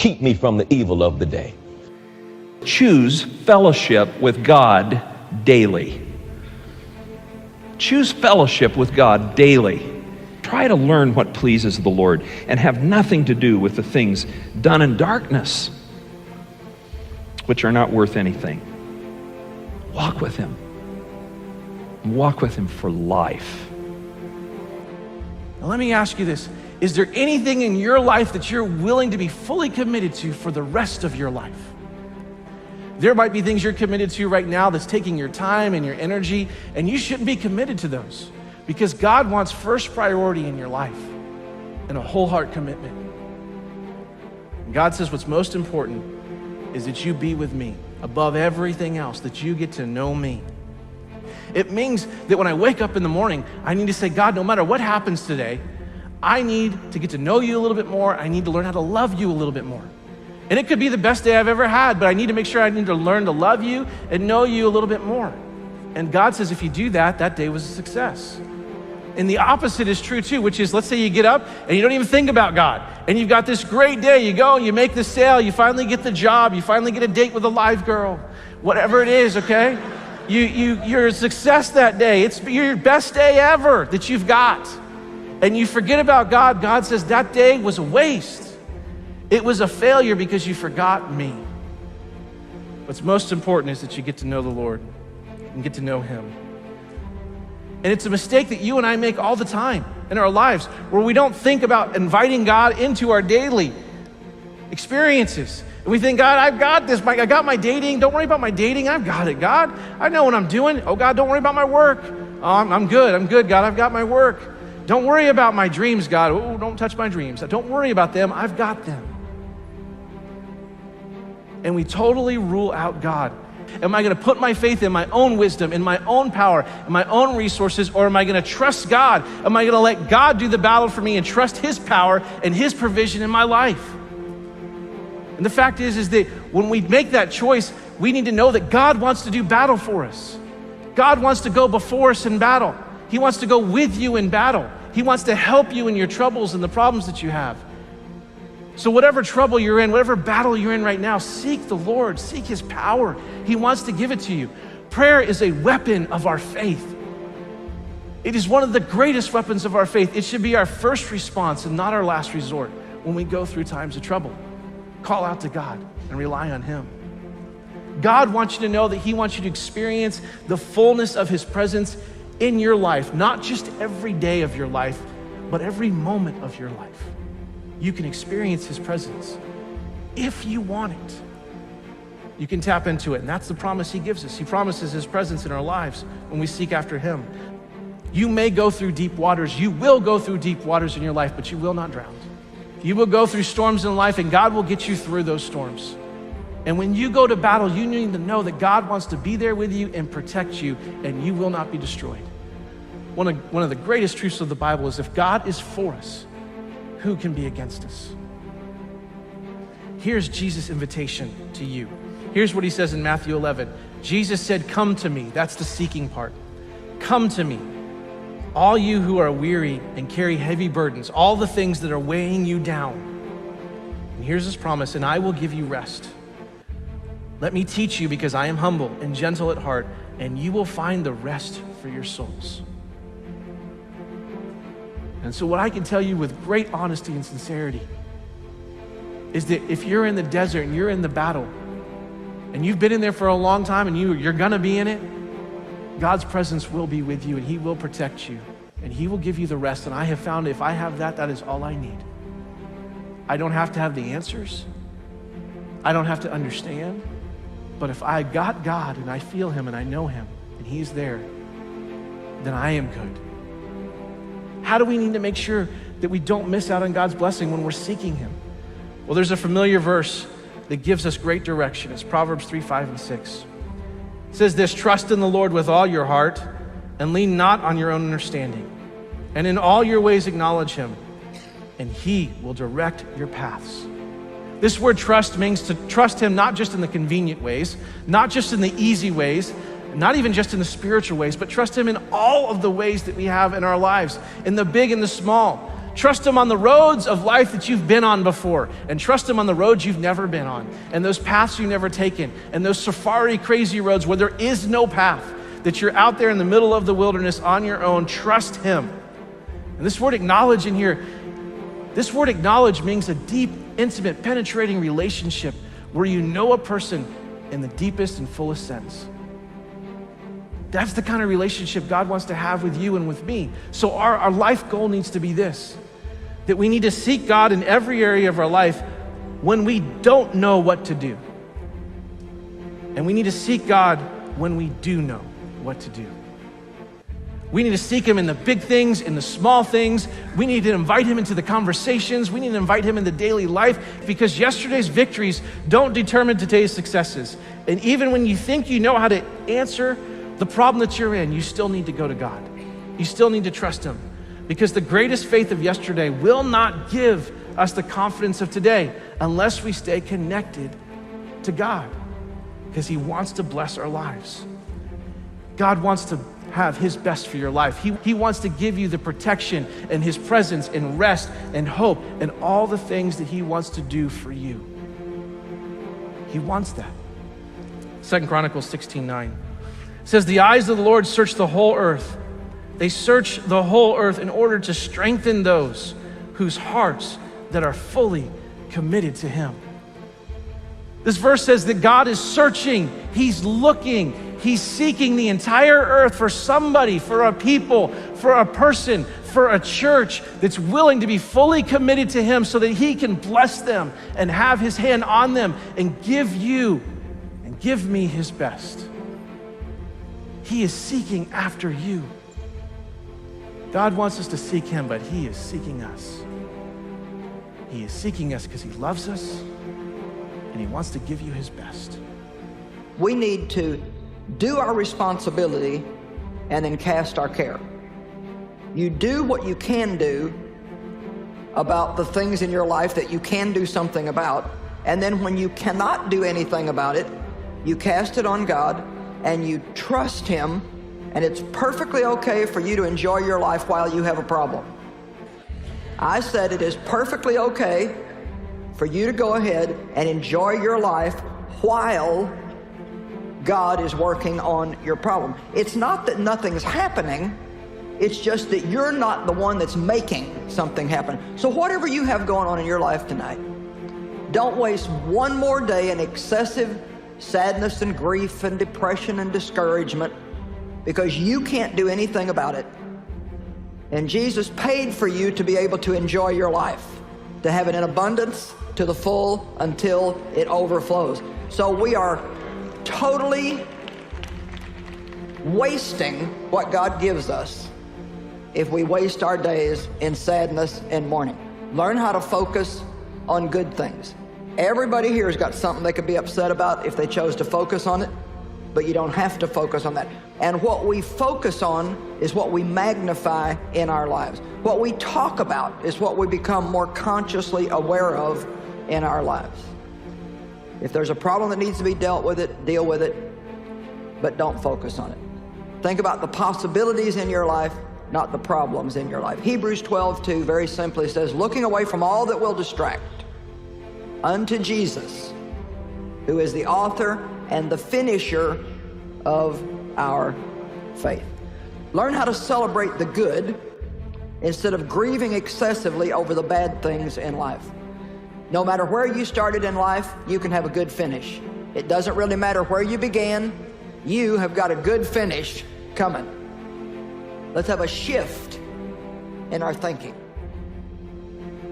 keep me from the evil of the day. Choose fellowship with God daily. Choose fellowship with God daily. Try to learn what pleases the Lord and have nothing to do with the things done in darkness, which are not worth anything. Walk with Him. Walk with Him for life. Now let me ask you this. Is there anything in your life that you're willing to be fully committed to for the rest of your life? There might be things you're committed to right now that's taking your time and your energy, and you shouldn't be committed to those because God wants first priority in your life and a whole heart commitment. And God says what's most important is that you be with me above everything else, that you get to know me. It means that when I wake up in the morning, I need to say, God, no matter what happens today, I need to get to know you a little bit more. I need to learn how to love you a little bit more. And it could be the best day I've ever had, but I need to make sure I need to learn to love you and know you a little bit more. And God says if you do that, that day was a success. And the opposite is true too, which is, let's say you get up and you don't even think about God. And you've got this great day. You go and you make the sale. You finally get the job. You finally get a date with a live girl. Whatever it is, okay? You're a success that day. It's your best day ever that you've got. And you forget about God. God says that day was a waste. It was a failure because you forgot me. What's most important is that you get to know the Lord and get to know Him. And it's a mistake that you and I make all the time in our lives where we don't think about inviting God into our daily experiences. And we think, God, I've got this. I got my dating. Don't worry about my dating. I've got it, God. I know what I'm doing. Oh, God, don't worry about my work. Oh, I'm good. I'm good, God. I've got my work. Don't worry about my dreams, God. Oh, don't touch my dreams. Don't worry about them. I've got them. And we totally rule out God. Am I going to put my faith in my own wisdom, in my own power, in my own resources, or am I going to trust God? Am I going to let God do the battle for me and trust His power and His provision in my life? And the fact is that when we make that choice, we need to know that God wants to do battle for us. God wants to go before us in battle. He wants to go with you in battle. He wants to help you in your troubles and the problems that you have. So whatever trouble you're in, whatever battle you're in right now, seek the Lord, seek His power. He wants to give it to you. Prayer is a weapon of our faith. It is one of the greatest weapons of our faith. It should be our first response and not our last resort when we go through times of trouble. Call out to God and rely on Him. God wants you to know that He wants you to experience the fullness of His presence in your life, not just every day of your life, but every moment of your life. You can experience His presence if you want it. You can tap into it, and that's the promise He gives us. He promises His presence in our lives when we seek after Him. You may go through deep waters. You will go through deep waters in your life, but you will not drown. You will go through storms in life, and God will get you through those storms. And when you go to battle, you need to know that God wants to be there with you and protect you, and you will not be destroyed. One of the greatest truths of the Bible is if God is for us, who can be against us? Here's Jesus' invitation to you. Here's what He says in Matthew 11. Jesus said, come to me. That's the seeking part. Come to me, all you who are weary and carry heavy burdens, all the things that are weighing you down. And here's His promise, and I will give you rest. Let me teach you because I am humble and gentle at heart, and you will find the rest for your souls. And so what I can tell you with great honesty and sincerity is that if you're in the desert and you're in the battle and you've been in there for a long time and you're gonna be in it, God's presence will be with you and He will protect you and He will give you the rest. And I have found if I have that, that is all I need. I don't have to have the answers. I don't have to understand. But if I got God and I feel Him and I know Him and He's there, then I am good. How do we need to make sure that we don't miss out on God's blessing when we're seeking Him? Well, there's a familiar verse that gives us great direction. It's Proverbs 3, 5, and 6. It says this, trust in the Lord with all your heart and lean not on your own understanding. And in all your ways acknowledge Him, and He will direct your paths. This word trust means to trust Him not just in the convenient ways, not just in the easy ways, not even just in the spiritual ways, but trust Him in all of the ways that we have in our lives, in the big and the small. Trust him on the roads of life that you've been on before, and trust him on the roads you've never been on, and those paths you've never taken, and those safari crazy roads where there is no path, that you're out there in the middle of the wilderness on your own. Trust him. And this word acknowledge in here, this word acknowledge means a deep, intimate, penetrating relationship where you know a person in the deepest and fullest sense. That's the kind of relationship God wants to have with you and with me. So our life goal needs to be this, that we need to seek God in every area of our life when we don't know what to do. And we need to seek God when we do know what to do. We need to seek him in the big things, in the small things. We need to invite him into the conversations. We need to invite him in the daily life, because yesterday's victories don't determine today's successes. And even when you think you know how to answer the problem that you're in, you still need to go to God. You still need to trust him, because the greatest faith of yesterday will not give us the confidence of today unless we stay connected to God, because he wants to bless our lives. God wants to have his best for your life. He wants to give you the protection and his presence and rest and hope and all the things that he wants to do for you. He wants that. 2 Chronicles 16:9 says, the eyes of the Lord search the whole earth. They search the whole earth in order to strengthen those whose hearts that are fully committed to him. This verse says that God is searching, he's looking, he's seeking the entire earth for somebody, for a people, for a person, for a church that's willing to be fully committed to him so that he can bless them and have his hand on them and give you and give me his best. He is seeking after you. God wants us to seek him, but he is seeking us. He is seeking us because he loves us and he wants to give you his best. We need to do our responsibility and then cast our care. You do what you can do about the things in your life that you can do something about, and then when you cannot do anything about it, you cast it on God and you trust him, and it's perfectly okay for you to enjoy your life while you have a problem. I said it is perfectly okay for you to go ahead and enjoy your life while God is working on your problem. It's not that nothing's happening, it's just that you're not the one that's making something happen. So whatever you have going on in your life tonight, don't waste one more day in excessive sadness and grief and depression and discouragement, because you can't do anything about it. And Jesus paid for you to be able to enjoy your life, to have it in abundance, to the full, until it overflows. So we are totally wasting what God gives us if we waste our days in sadness and mourning. Learn how to focus on good things. Everybody here has got something they could be upset about if they chose to focus on it, but you don't have to focus on that. And what we focus on is what we magnify in our lives. What we talk about is what we become more consciously aware of in our lives. If there's a problem that needs to be dealt with it, deal with it, but don't focus on it. Think about the possibilities in your life, not the problems in your life. Hebrews 12:2 very simply says, looking away from all that will distract unto Jesus, who is the author and the finisher of our faith. Learn how to celebrate the good instead of grieving excessively over the bad things in life. No matter where you started in life, you can have a good finish. It doesn't really matter where you began, you have got a good finish coming. Let's have a shift in our thinking.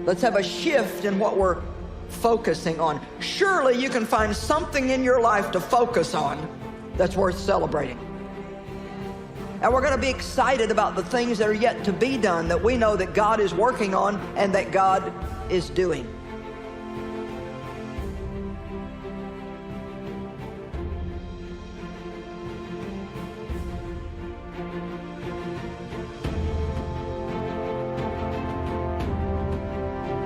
Let's have a shift in what we're focusing on. Surely you can find something in your life to focus on that's worth celebrating. And we're going to be excited about the things that are yet to be done, that we know that God is working on and that God is doing.